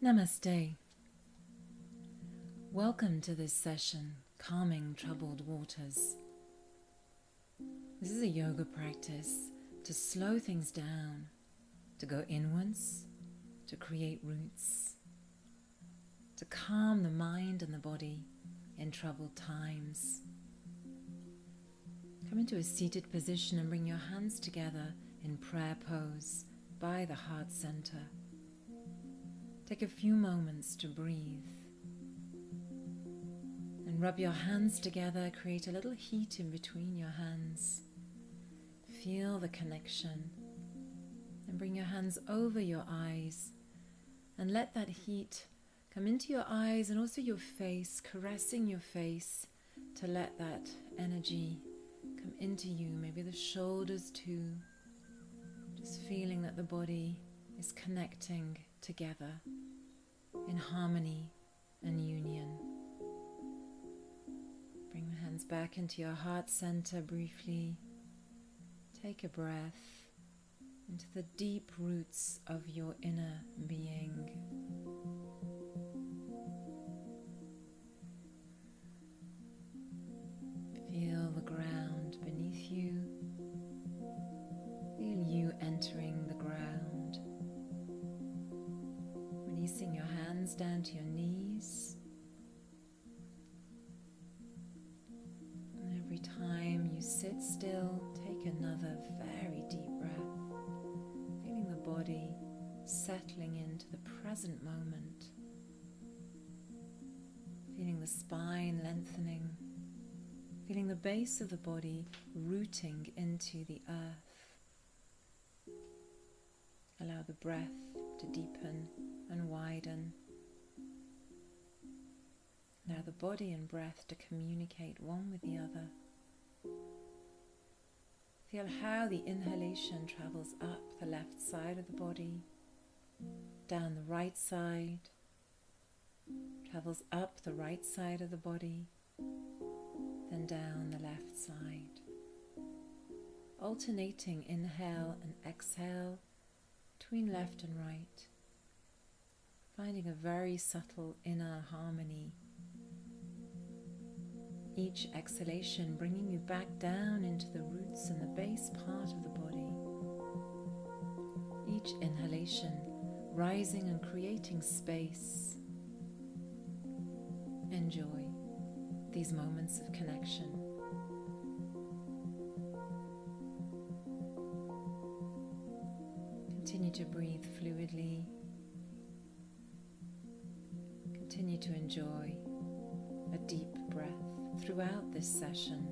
Namaste. Welcome to this session, Calming Troubled Waters. This is a yoga practice to slow things down, to go inwards, to create roots, to calm the mind and the body in troubled times. Come into a seated position and bring your hands together in prayer pose by the heart center. Take a few moments to breathe and rub your hands together. Create a little heat in between your hands. Feel the connection and bring your hands over your eyes and let that heat come into your eyes and also your face, caressing your face to let that energy come into you, maybe the shoulders too, just feeling that the body is connecting together in harmony and union. Bring the hands back into your heart center briefly. Take a breath into the deep roots of your inner being. Feel the ground beneath you. Feel you entering the ground. Releasing your hands down to your knees. And every time you sit still, take another very deep breath. Feeling the body settling into the present moment. Feeling the spine lengthening. Feeling the base of the body rooting into the earth. Allow the breath to deepen and widen. Allow the body and breath to communicate one with the other. Feel how the inhalation travels up the left side of the body, down the right side, travels up the right side of the body, then down the left side. Alternating inhale and exhale between left and right. Finding a very subtle inner harmony. Each exhalation bringing you back down into the roots and the base part of the body. Each inhalation rising and creating space. Enjoy these moments of connection. Continue to breathe fluidly. Continue to enjoy a deep breath throughout this session.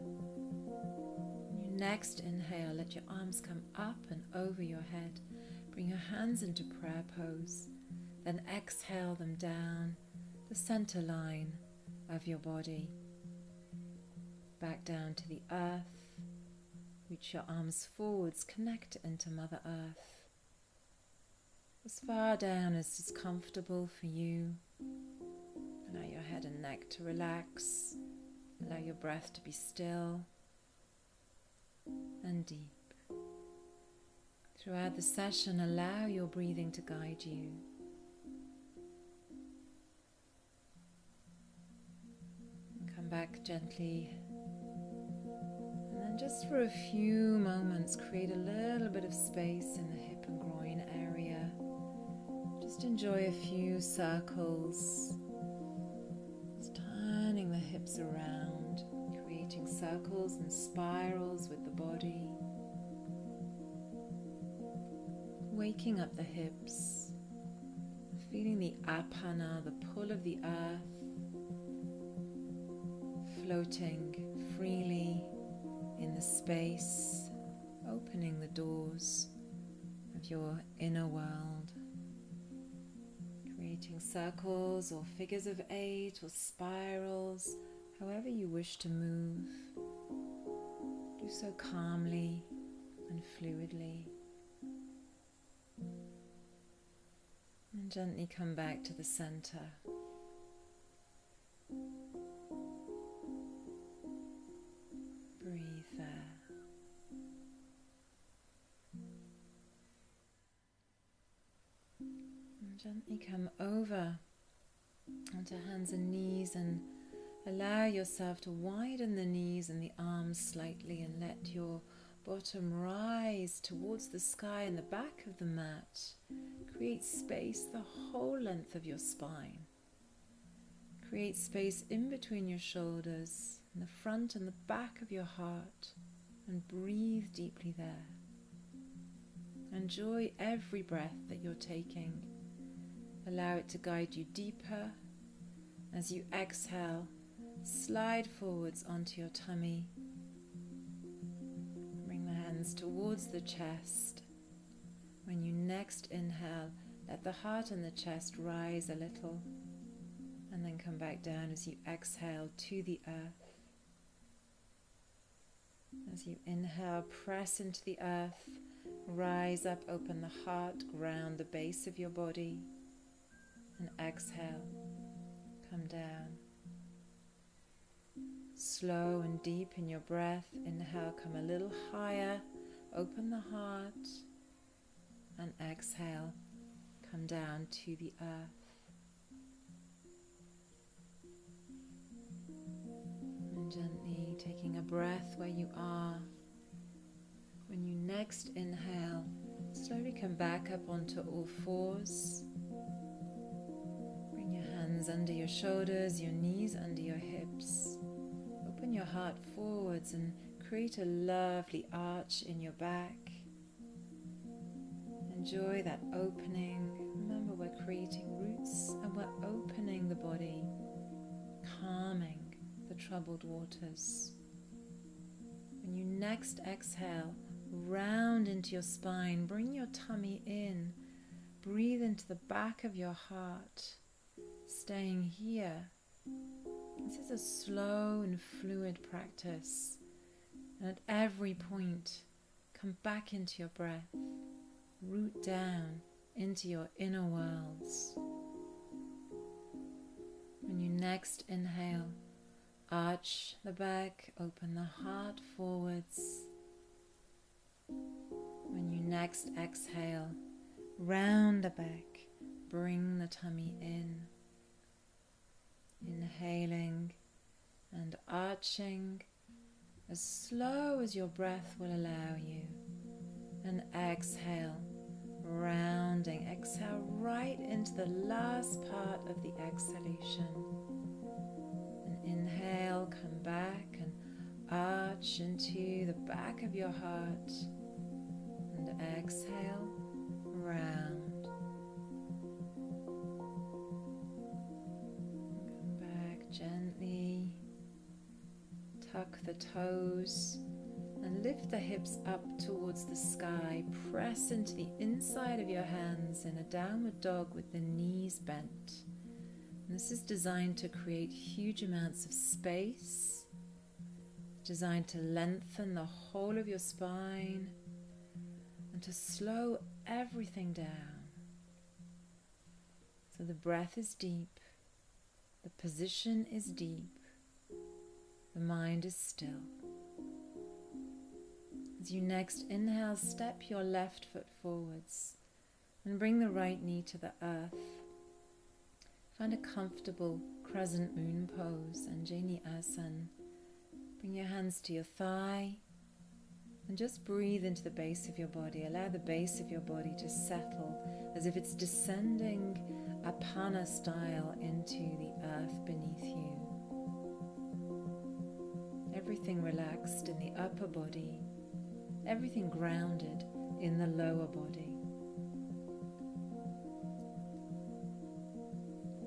On your next inhale, let your arms come up and over your head. Bring your hands into prayer pose. Then exhale them down the center line of your body. Back down to the earth. Reach your arms forwards, connect into Mother Earth. As far down as is comfortable for you. Allow your head and neck to relax. Allow your breath to be still and deep. Throughout the session, allow your breathing to guide you. And come back gently. And then just for a few moments, create a little bit of space in the hip and groin area. Just enjoy a few circles. Turning the hips around, creating circles and spirals with the body. Waking up the hips, feeling the apana, the pull of the earth, floating freely in the space, opening the doors of your inner world. Creating circles or figures of 8 or spirals, however you wish to move. Do so calmly and fluidly. And gently come back to the center. Breathe there. Gently come over onto hands and knees and allow yourself to widen the knees and the arms slightly and let your bottom rise towards the sky and the back of the mat. Create space the whole length of your spine. Create space in between your shoulders and the front and the back of your heart, and breathe deeply there. Enjoy every breath that you're taking. Allow it to guide you deeper. As you exhale, slide forwards onto your tummy. Bring the hands towards the chest. When you next inhale, let the heart and the chest rise a little, and then come back down as you exhale to the earth. As you inhale, press into the earth, rise up, open the heart, ground the base of your body, and exhale, come down. Slow and deep in your breath. Inhale, come a little higher, open the heart, and exhale, come down to the earth. And gently taking a breath where you are. When you next inhale, slowly come back up onto all fours. Bring your hands under your shoulders, your knees under your hips. Open your heart forwards and create a lovely arch in your back. Enjoy that opening. Remember, we're creating roots and we're opening the body, calming the troubled waters. When you next exhale, round into your spine, bring your tummy in, breathe into the back of your heart, staying here. This is a slow and fluid practice, and at every point, come back into your breath, root down into your inner worlds. When you next inhale, arch the back, open the heart forwards. When you next exhale, round the back, bring the tummy in. Inhaling and arching as slow as your breath will allow you. And exhale, rounding. Exhale right into the last part of the exhalation. And inhale, come back and arch into the back of your heart. And exhale, round. Gently tuck the toes and lift the hips up towards the sky. Press into the inside of your hands in a downward dog with the knees bent. And this is designed to create huge amounts of space, designed to lengthen the whole of your spine and to slow everything down. So the breath is deep. The position is deep, the mind is still. As you next inhale, step your left foot forwards and bring the right knee to the earth. Find a comfortable crescent moon pose, Anjali Asana. Bring your hands to your thigh and just breathe into the base of your body. Allow the base of your body to settle as if it's descending Apana style into the earth beneath you. Everything relaxed in the upper body, everything grounded in the lower body.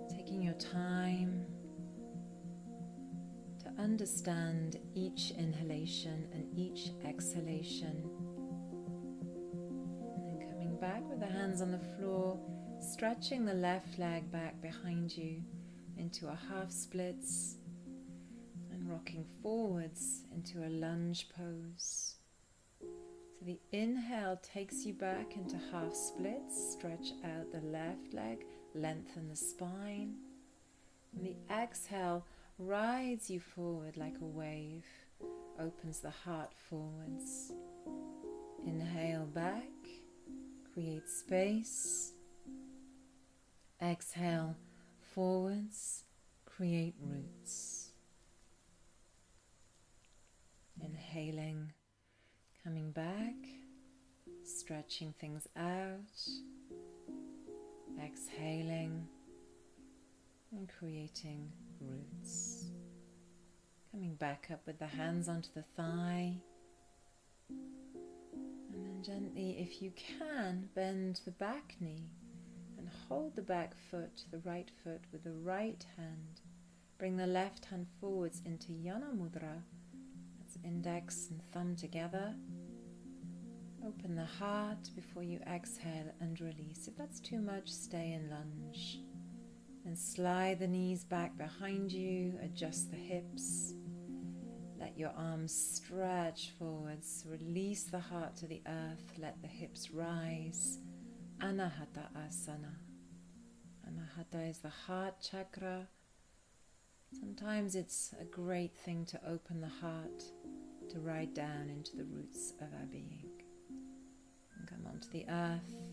Taking your time to understand each inhalation and each exhalation. And then coming back with the hands on the floor, stretching the left leg back behind you into a half splits and rocking forwards into a lunge pose. So the inhale takes you back into half splits, stretch out the left leg, lengthen the spine. And the exhale rides you forward like a wave, opens the heart forwards. Inhale back, create space. exhale forwards, create roots. Inhaling, coming back, stretching things out. Exhaling and creating roots. Coming back up with the hands onto the thigh. And then gently, if you can, bend the back knee and hold the back foot, the right foot, with the right hand. Bring the left hand forwards into Yana Mudra. That's index and thumb together. Open the heart before you exhale and release. If that's too much, stay in lunge. And slide the knees back behind you, adjust the hips. Let your arms stretch forwards. Release the heart to the earth. Let the hips rise. Anahata Asana. Anahata is the heart chakra. Sometimes it's a great thing to open the heart, to ride down into the roots of our being. And come onto the earth.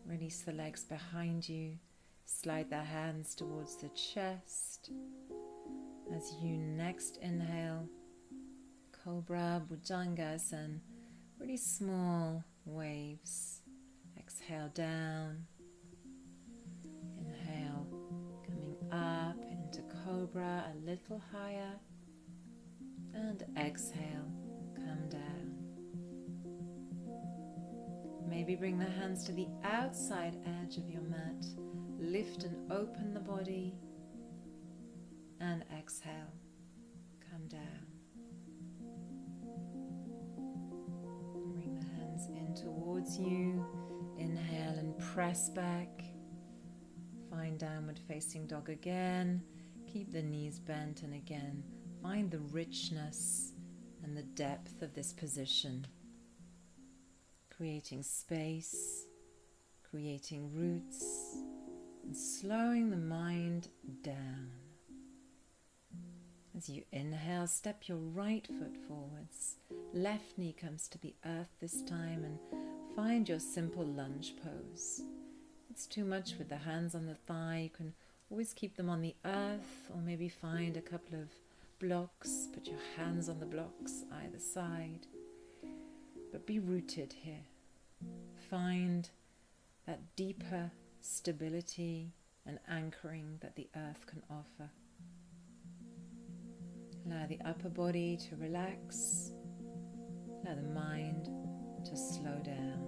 Release the legs behind you. Slide the hands towards the chest. As you next inhale, Cobra, Bhujangasana, really small waves. Exhale down. Inhale, coming up into Cobra a little higher. And exhale, come down. Maybe bring the hands to the outside edge of your mat. Lift and open the body. And exhale, come down. Bring the hands in towards you. Inhale and press back. Find downward facing dog again. Keep the knees bent, and again, find the richness and the depth of this position. Creating space, creating roots, and slowing the mind down. As you inhale, step your right foot forwards. Left knee comes to the earth this time, and find your simple lunge pose. If it's too much with the hands on the thigh, you can always keep them on the earth, or maybe find a couple of blocks. Put your hands on the blocks either side. But be rooted here. Find that deeper stability and anchoring that the earth can offer. Allow the upper body to relax. Allow the mind to slow down.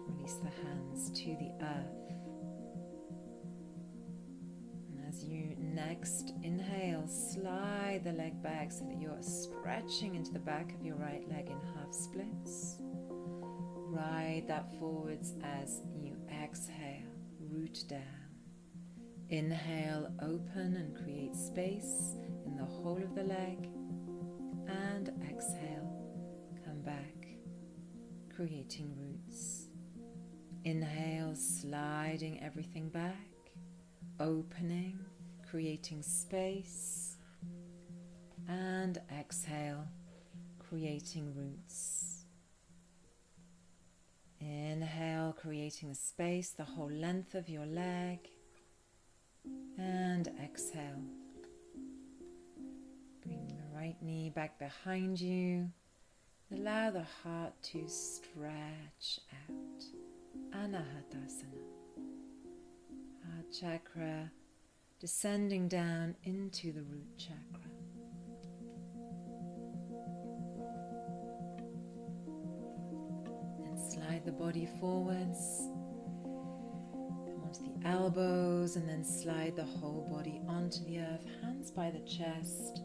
Release the hands to the earth. And as you next inhale, slide the leg back so that you're stretching into the back of your right leg in half splits. Ride that forwards as you exhale, root down. Inhale, open and create space in the whole of the leg. And exhale, come back, creating roots. Inhale, sliding everything back, opening, creating space. And exhale, creating roots. Inhale, creating a space the whole length of your leg. And exhale. Bring the right knee back behind you. Allow the heart to stretch out. Anahatasana. Heart chakra descending down into the root chakra. Slide the body forwards, come onto the elbows, and then slide the whole body onto the earth, hands by the chest.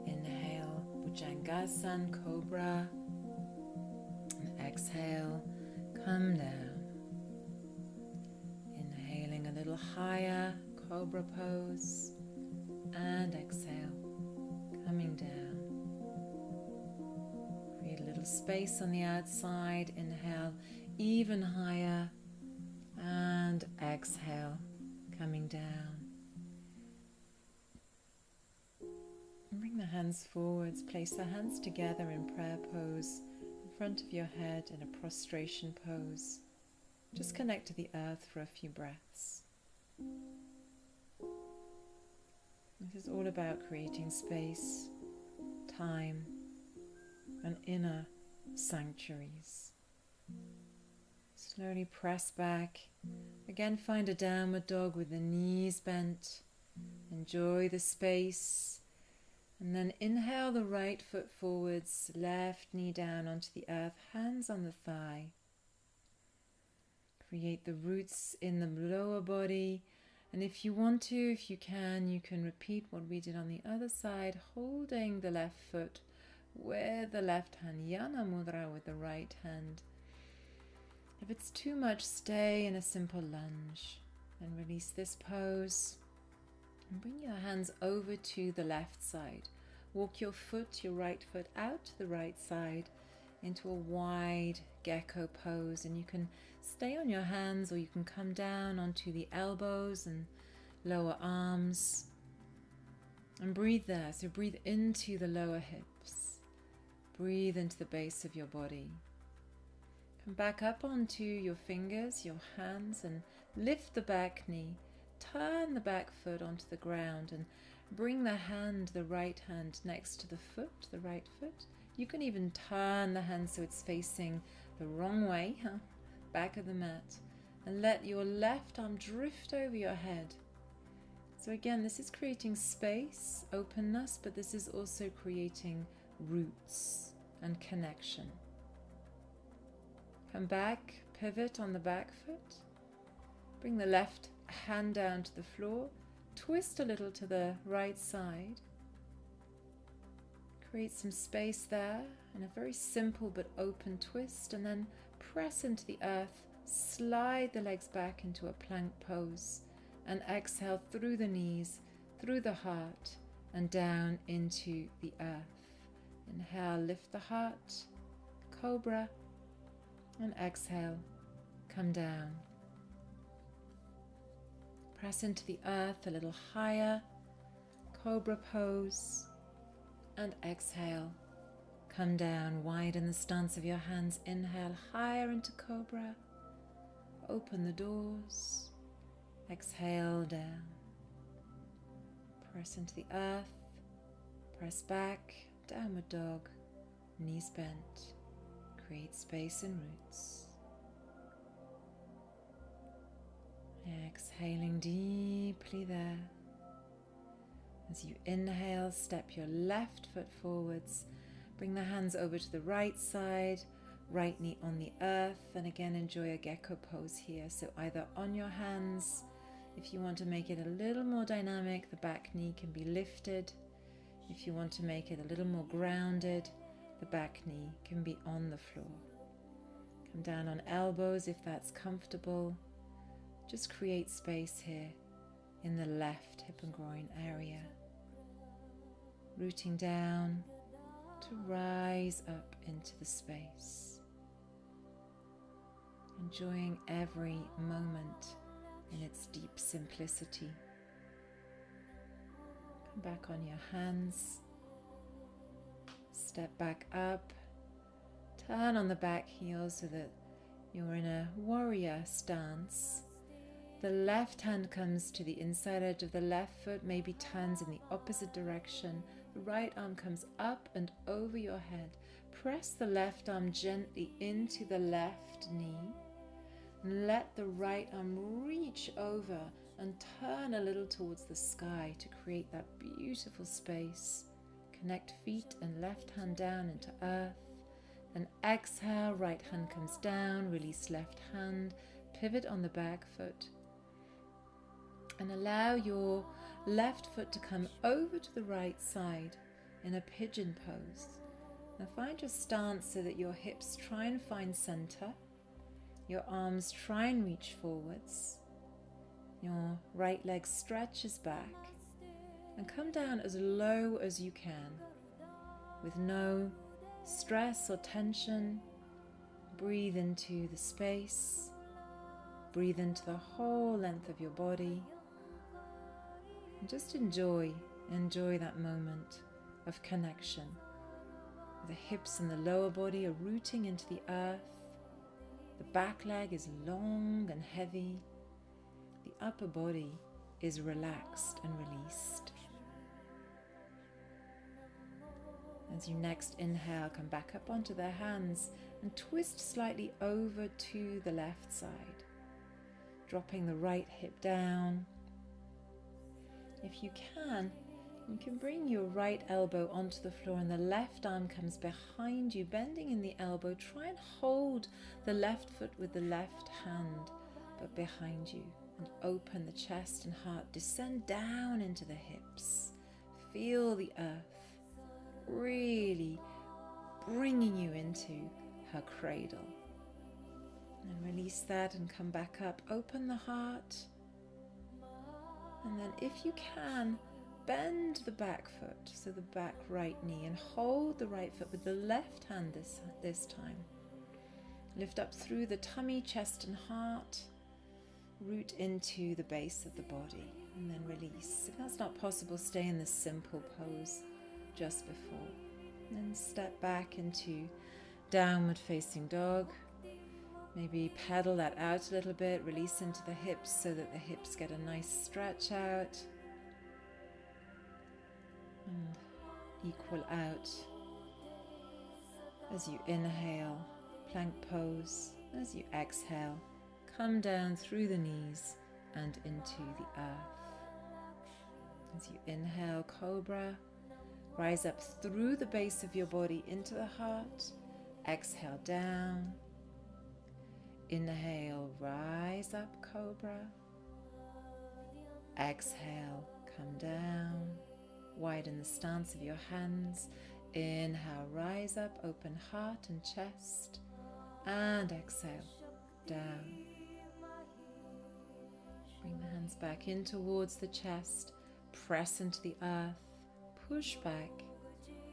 Inhale, Bhujangasana, Cobra, and exhale, come down. Inhaling a little higher, Cobra pose, and exhale, coming down. Create a little space on the outside. Inhale even higher, and exhale, coming down. And bring the hands forwards. Place the hands together in prayer pose in front of your head in a prostration pose. Just connect to the earth for a few breaths. This is all about creating space, time, and inner sanctuaries. Slowly press back. Again, find a downward dog with the knees bent. Enjoy the space. And then inhale the right foot forwards, left knee down onto the earth, hands on the thigh. Create the roots in the lower body. And if you want to, if you can repeat what we did on the other side, holding the left foot with the left hand, Yana Mudra with the right hand. If it's too much, stay in a simple lunge. Then release this pose. And bring your hands over to the left side. Walk your right foot out to the right side into a wide gecko pose. And you can stay on your hands or you can come down onto the elbows and lower arms. And breathe there. So breathe into the lower hips. Breathe into the base of your body. Come back up onto your fingers, your hands, and lift the back knee. Turn the back foot onto the ground and bring the right hand next to the foot, the right foot. You can even turn the hand so it's facing the wrong way, back of the mat. And let your left arm drift over your head. So again, this is creating space, openness, but this is also creating roots and connection. Come back, pivot on the back foot. Bring the left hand down to the floor. Twist a little to the right side. Create some space there in a very simple but open twist, and then press into the earth. Slide the legs back into a plank pose and exhale through the knees, through the heart, and down into the earth. Inhale, lift the heart, cobra, and exhale, come down. Press into the earth a little higher, cobra pose, and exhale, come down. Widen the stance of your hands. Inhale higher into cobra, open the doors, exhale down. Press into the earth, press back, downward dog, knees bent. Create space and roots. Exhaling deeply there. As you inhale, step your left foot forwards. Bring the hands over to the right side, right knee on the earth, and again enjoy a gecko pose here. So either on your hands, if you want to make it a little more dynamic, the back knee can be lifted. If you want to make it a little more grounded, the back knee can be on the floor. Come down on elbows if that's comfortable. Just create space here in the left hip and groin area. Rooting down to rise up into the space. Enjoying every moment in its deep simplicity. Come back on your hands. Step back up, turn on the back heel so that you're in a warrior stance. The left hand comes to the inside edge of the left foot, maybe turns in the opposite direction. The right arm comes up and over your head. Press the left arm gently into the left knee. And let the right arm reach over and turn a little towards the sky to create that beautiful space. Connect feet and left hand down into earth. Then exhale, right hand comes down, release left hand, pivot on the back foot. And allow your left foot to come over to the right side in a pigeon pose. Now find your stance so that your hips try and find center. Your arms try and reach forwards. Your right leg stretches back. And come down as low as you can, with no stress or tension. Breathe into the space. Breathe into the whole length of your body. And just enjoy that moment of connection. The hips and the lower body are rooting into the earth. The back leg is long and heavy. The upper body is relaxed and released. As you next inhale, come back up onto the hands and twist slightly over to the left side, dropping the right hip down. If you can bring your right elbow onto the floor and the left arm comes behind you, bending in the elbow. Try and hold the left foot with the left hand, but behind you, and open the chest and heart. Descend down into the hips. Feel the earth really bringing you into her cradle. And release that and come back up. Open the heart. And then if you can, bend the back foot, so the back right knee, and hold the right foot with the left hand this time. Lift up through the tummy, chest and heart. Root into the base of the body and then release. If that's not possible, stay in this simple pose just before. And then step back into downward facing dog. Maybe pedal that out a little bit, release into the hips so that the hips get a nice stretch out. And equal out. As you inhale, plank pose. As you exhale, come down through the knees and into the earth. As you inhale, cobra. Rise up through the base of your body into the heart. Exhale down. Inhale, rise up, cobra. Exhale, come down. Widen the stance of your hands. Inhale, rise up, open heart and chest. And exhale, down. Bring the hands back in towards the chest. Press into the earth. Push back.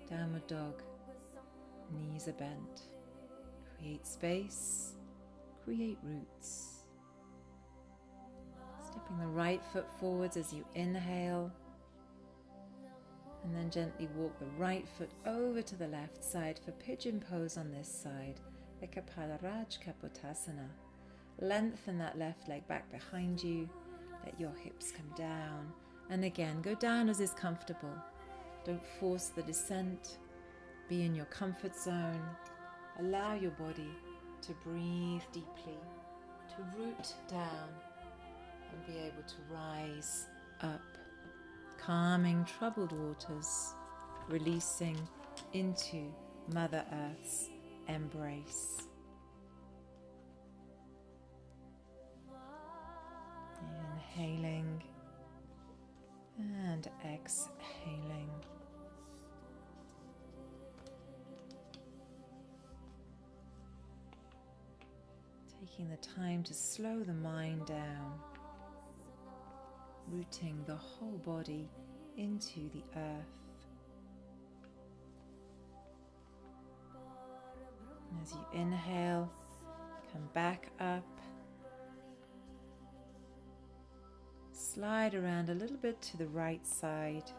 Downward dog. Knees are bent. Create space. Create roots. Stepping the right foot forwards as you inhale. And then gently walk the right foot over to the left side for pigeon pose on this side. Ekapalaraj Kapotasana. Lengthen that left leg back behind you. Let your hips come down. And again, go down as is comfortable. Don't force the descent. Be in your comfort zone. Allow your body to breathe deeply, to root down and be able to rise up. Calming troubled waters, releasing into Mother Earth's embrace. Inhaling and exhaling. Taking the time to slow the mind down, rooting the whole body into the earth. And as you inhale, come back up. Slide around a little bit to the right side.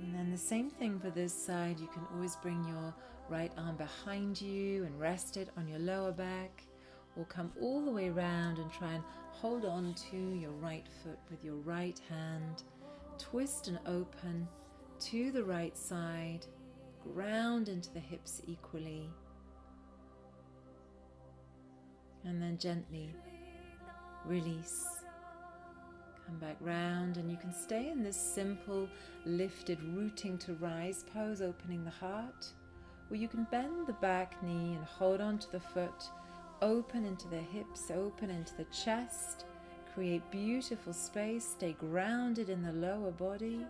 And then the same thing for this side. You can always bring your right arm behind you and rest it on your lower back, or come all the way around and try and hold on to your right foot with your right hand. Twist and open to the right side. Ground into the hips equally. And then gently release. Come back round, and you can stay in this simple lifted rooting to rise pose, opening the heart, or you can bend the back knee and hold on to the foot, open into the hips, open into the chest, create beautiful space, stay grounded in the lower body,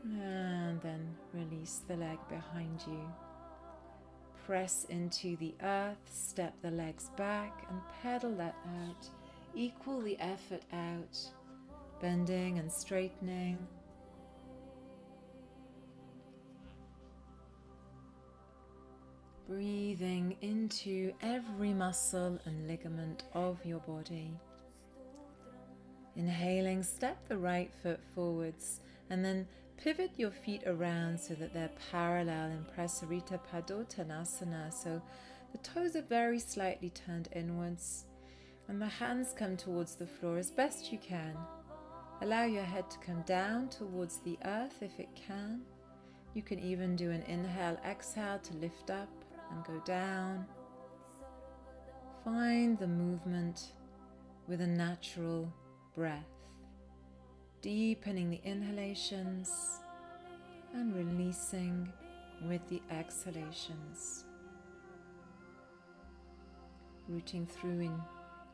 and then release the leg behind you. Press into the earth, step the legs back and pedal that out. Equal the effort out, bending and straightening. Breathing into every muscle and ligament of your body. Inhaling, step the right foot forwards and then pivot your feet around so that they're parallel in Prasarita Padottanasana. So The toes are very slightly turned inwards, and the hands come towards the floor as best you can. Allow your head to come down towards the earth if it can. You can even do an inhale, exhale to lift up and go down. Find the movement with a natural breath, deepening the inhalations and releasing with the exhalations. Rooting through in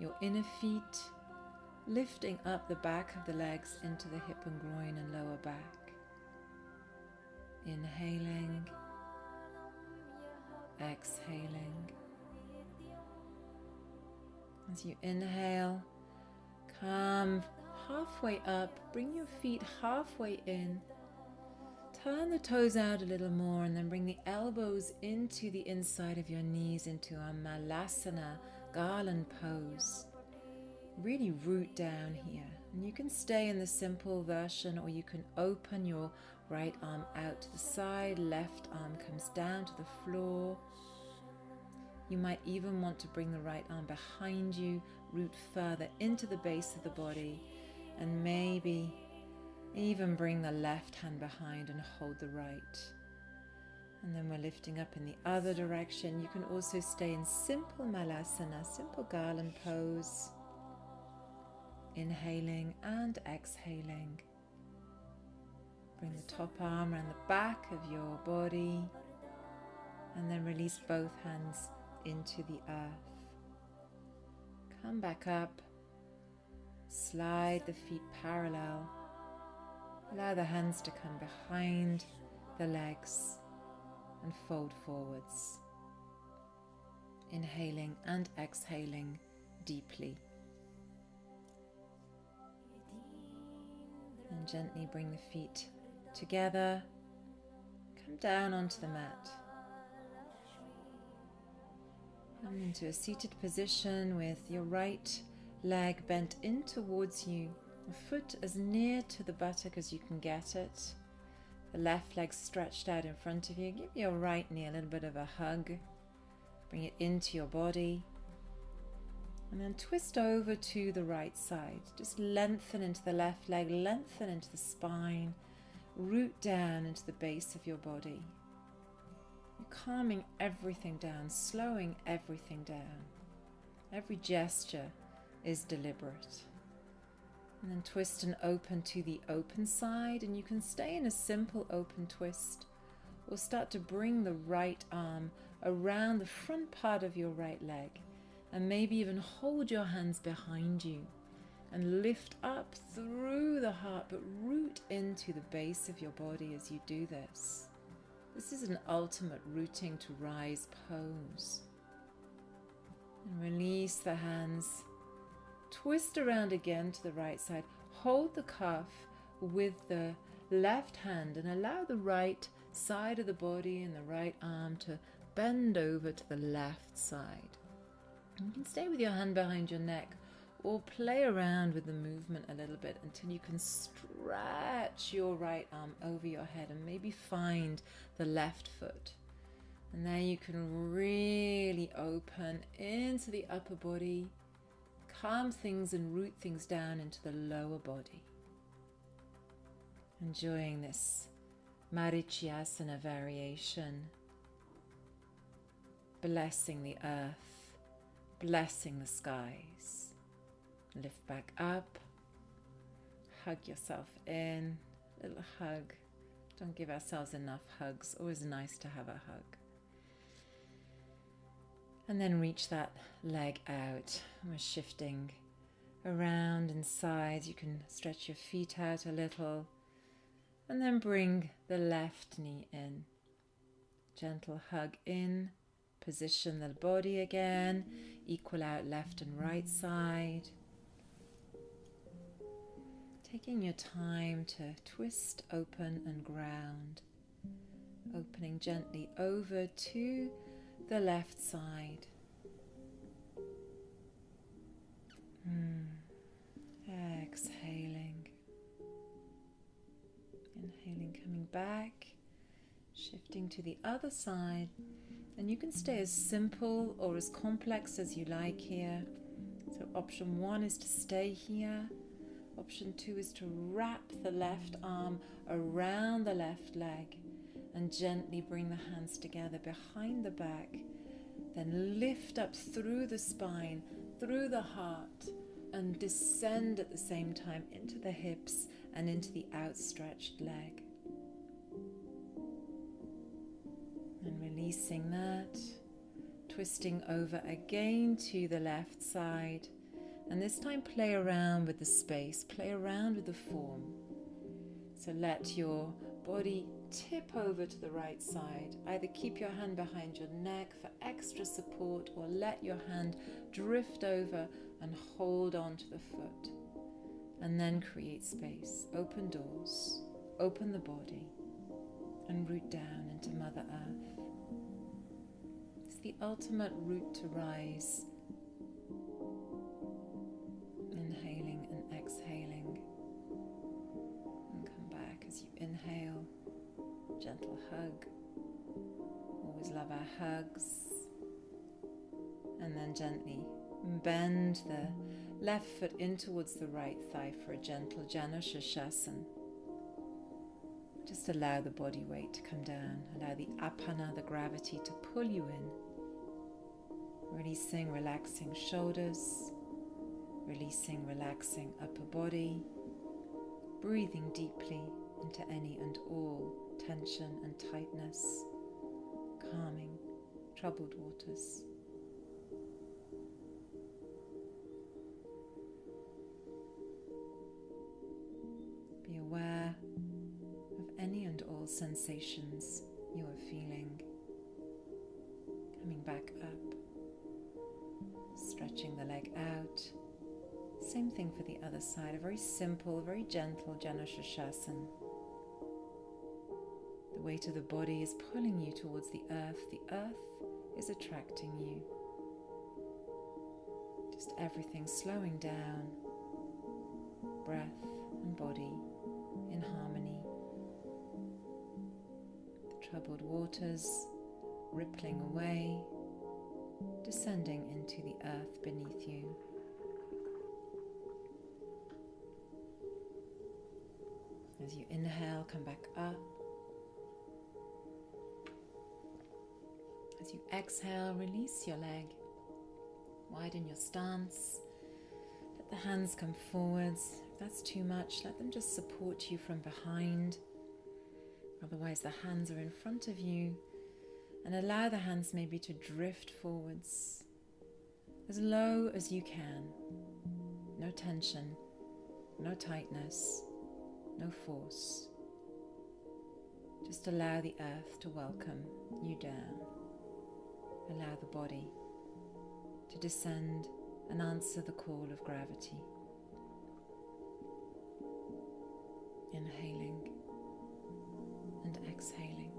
your inner feet, lifting up the back of the legs into the hip and groin and lower back. Inhaling, exhaling. As you inhale, come halfway up, bring your feet halfway in, turn the toes out a little more, and then bring the elbows into the inside of your knees into a malasana garland pose. Really root down here, and you can stay in the simple version, or you can open your right arm out to the side, left arm comes down to the floor. You might even want to bring the right arm behind you, root further into the base of the body, and maybe even bring the left hand behind and hold the right. And then we're lifting up in the other direction. You can also stay in simple malasana, simple garland pose, inhaling and exhaling. Bring the top arm around the back of your body, and then release both hands into the earth. Come back up, slide the feet parallel, allow the hands to come behind the legs and fold forwards. Inhaling and exhaling deeply. And gently bring the feet together, come down onto the mat. Come into a seated position with your right leg bent in towards you, the foot as near to the buttock as you can get it. The left leg stretched out in front of you. Give your right knee a little bit of a hug. Bring it into your body. And then twist over to the right side. Just lengthen into the left leg, lengthen into the spine. Root down into the base of your body. Calming everything down, slowing everything down. Every gesture is deliberate. And then twist and open to the open side, and you can stay in a simple open twist, or start to bring the right arm around the front part of your right leg, and maybe even hold your hands behind you and lift up through the heart, but root into the base of your body as you do this. This is an ultimate rooting to rise pose. And release the hands. Twist around again to the right side. Hold the cuff with the left hand and allow the right side of the body and the right arm to bend over to the left side. And you can stay with your hand behind your neck or play around with the movement a little bit until you can stretch your right arm over your head and maybe find the left foot. And then you can really open into the upper body, calm things and root things down into the lower body. Enjoying this Marichyasana variation. Blessing the earth, blessing the skies. Lift back up, hug yourself in, little hug. Don't give ourselves enough hugs, always nice to have a hug. And then reach that leg out. We're shifting around and sides. You can stretch your feet out a little, and then bring the left knee in. Gentle hug in, position the body again, equal out left and right side. Taking your time to twist, open and ground. Opening gently over to the left side. Exhaling. Inhaling, coming back. Shifting to the other side, and you can stay as simple or as complex as you like here. So option 1 is to stay here. Option 2 is to wrap the left arm around the left leg and gently bring the hands together behind the back. Then lift up through the spine, through the heart, and descend at the same time into the hips and into the outstretched leg. And releasing that, twisting over again to the left side. And this time play around with the space, play around with the form. So let your body tip over to the right side. Either keep your hand behind your neck for extra support, or let your hand drift over and hold on to the foot. And then create space, open doors, open the body, and root down into Mother Earth. It's the ultimate route to rise. Inhaling and exhaling. And come back as you inhale. Gentle hug. Always love our hugs. And then gently bend the left foot in towards the right thigh for a gentle Janu Shirshasana. Just allow the body weight to come down. Allow the apana, the gravity, to pull you in. Releasing, relaxing shoulders. Releasing, relaxing upper body. Breathing deeply into any and all tension and tightness. Calming troubled waters. Be aware of any and all sensations you are feeling. Coming back up, stretching the leg out. Same thing for the other side, a very simple, very gentle Janu Shirshasana. The weight of the body is pulling you towards the earth is attracting you. Just everything slowing down, breath and body in harmony. The troubled waters rippling away, descending into the earth beneath you. As you inhale, come back up. As you exhale, release your leg. Widen your stance. Let the hands come forwards. If that's too much, let them just support you from behind. Otherwise, the hands are in front of you. And allow the hands maybe to drift forwards as low as you can. No tension, no tightness. No force. Just allow the earth to welcome you down. Allow the body to descend and answer the call of gravity. Inhaling and exhaling.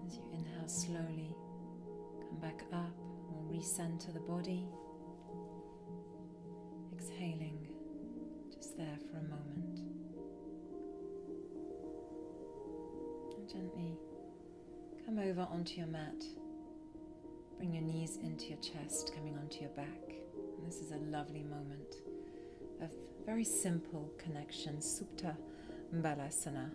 As you inhale slowly, come back up or recenter the body. Exhaling. There for a moment. And gently come over onto your mat. Bring your knees into your chest, coming onto your back. And this is a lovely moment of very simple connection, Supta Balasana.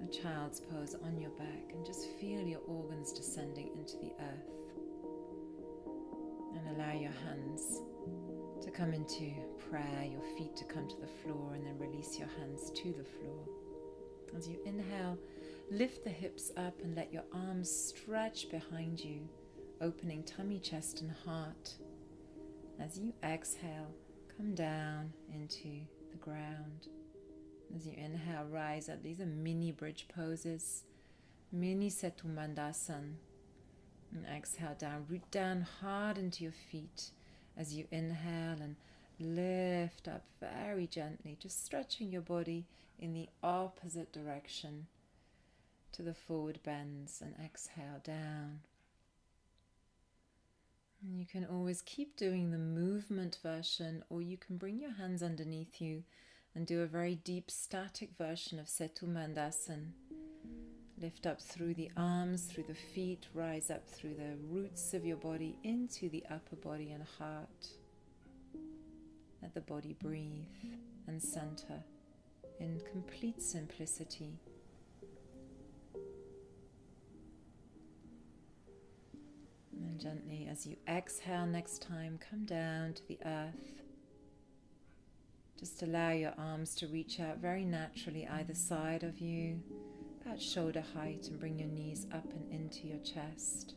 A child's pose on your back, and just feel your organs descending into the earth. And allow your hands to come into prayer, your feet to come to the floor, and then release your hands to the floor. As you inhale, lift the hips up and let your arms stretch behind you, opening tummy, chest, and heart. As you exhale, come down into the ground. As you inhale, rise up. These are mini bridge poses, mini Setu Bandhasana. And exhale down, root down hard into your feet. As you inhale and lift up very gently, just stretching your body in the opposite direction to the forward bends, and exhale down. And you can always keep doing the movement version, or you can bring your hands underneath you and do a very deep static version of Setu Mandasan. Lift up through the arms, through the feet, rise up through the roots of your body into the upper body and heart. Let the body breathe and center in complete simplicity. And then gently, as you exhale next time, come down to the earth. Just allow your arms to reach out very naturally either side of you, about shoulder height, and bring your knees up and into your chest.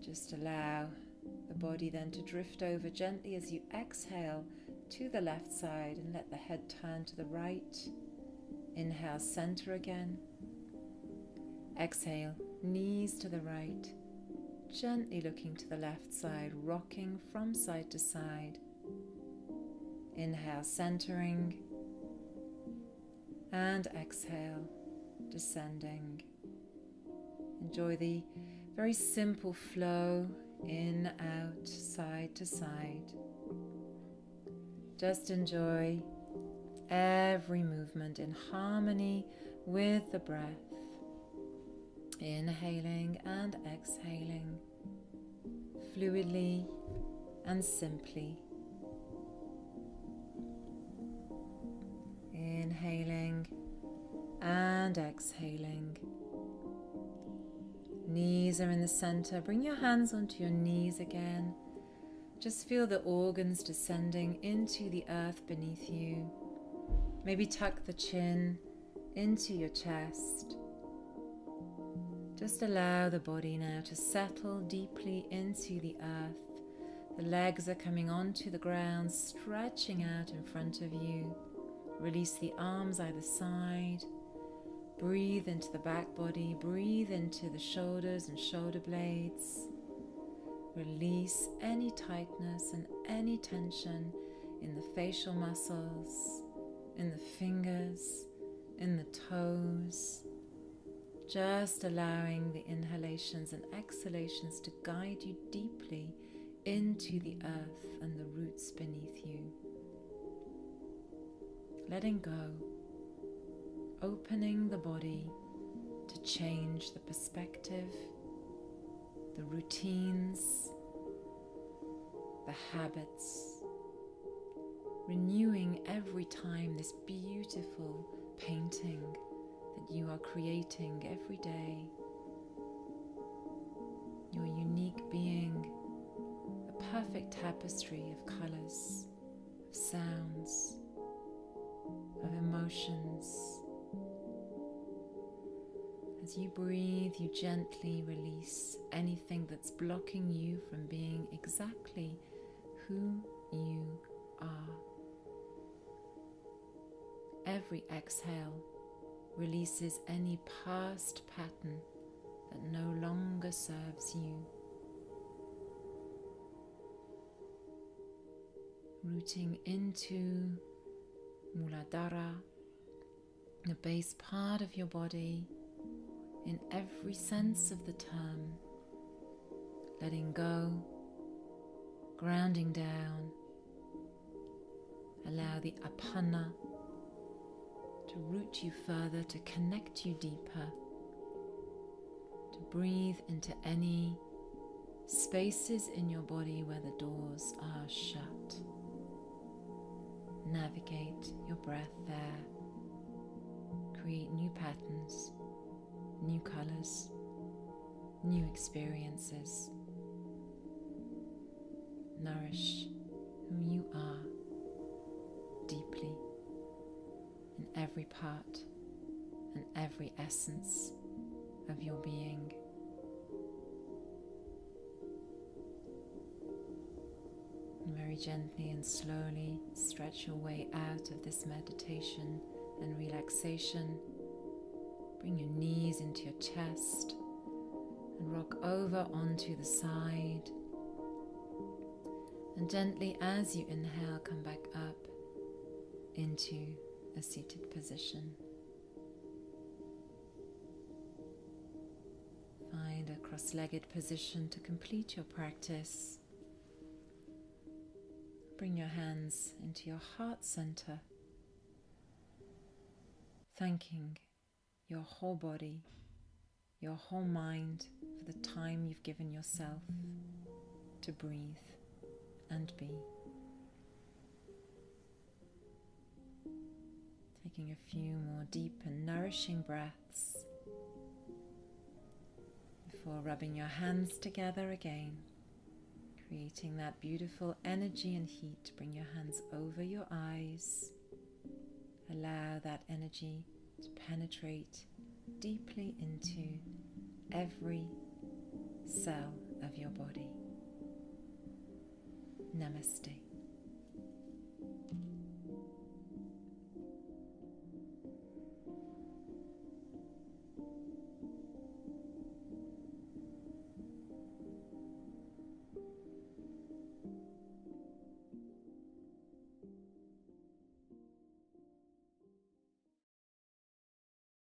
Just allow the body then to drift over gently as you exhale to the left side and let the head turn to the right. Inhale, center again. Exhale, knees to the right, gently looking to the left side, rocking from side to side. Inhale, centering, and exhale, descending. Enjoy the very simple flow in, out, side to side. Just enjoy every movement in harmony with the breath. Inhaling and exhaling, fluidly and simply. Inhaling and exhaling. Knees are in the center. Bring your hands onto your knees again. Just feel the organs descending into the earth beneath you. Maybe tuck the chin into your chest. Just allow the body now to settle deeply into the earth. The legs are coming onto the ground, stretching out in front of you. Release the arms either side. Breathe into the back body. Breathe into the shoulders and shoulder blades. Release any tightness and any tension in the facial muscles, in the fingers, in the toes. Just allowing the inhalations and exhalations to guide you deeply into the earth and the roots beneath you. Letting go, opening the body to change the perspective, the routines, the habits, renewing every time this beautiful painting that you are creating every day. Your unique being, a perfect tapestry of colors, of sounds, of emotions. As you breathe, you gently release anything that's blocking you from being exactly who you are. Every exhale releases any past pattern that no longer serves you. Rooting into Muladhara, the base part of your body, in every sense of the term, letting go, grounding down. Allow the apana to root you further, to connect you deeper, to breathe into any spaces in your body where the doors are shut. Navigate your breath there. Create new patterns, new colors, new experiences. Nourish who you are deeply in every part and every essence of your being. Very gently and slowly stretch your way out of this meditation and relaxation. Bring your knees into your chest and rock over onto the side. And gently, as you inhale, come back up into a seated position. Find a cross-legged position to complete your practice. Bring your hands into your heart center, thanking your whole body, your whole mind for the time you've given yourself to breathe and be. Taking a few more deep and nourishing breaths before rubbing your hands together again, creating that beautiful energy and heat. Bring your hands over your eyes. Allow that energy to penetrate deeply into every cell of your body. Namaste.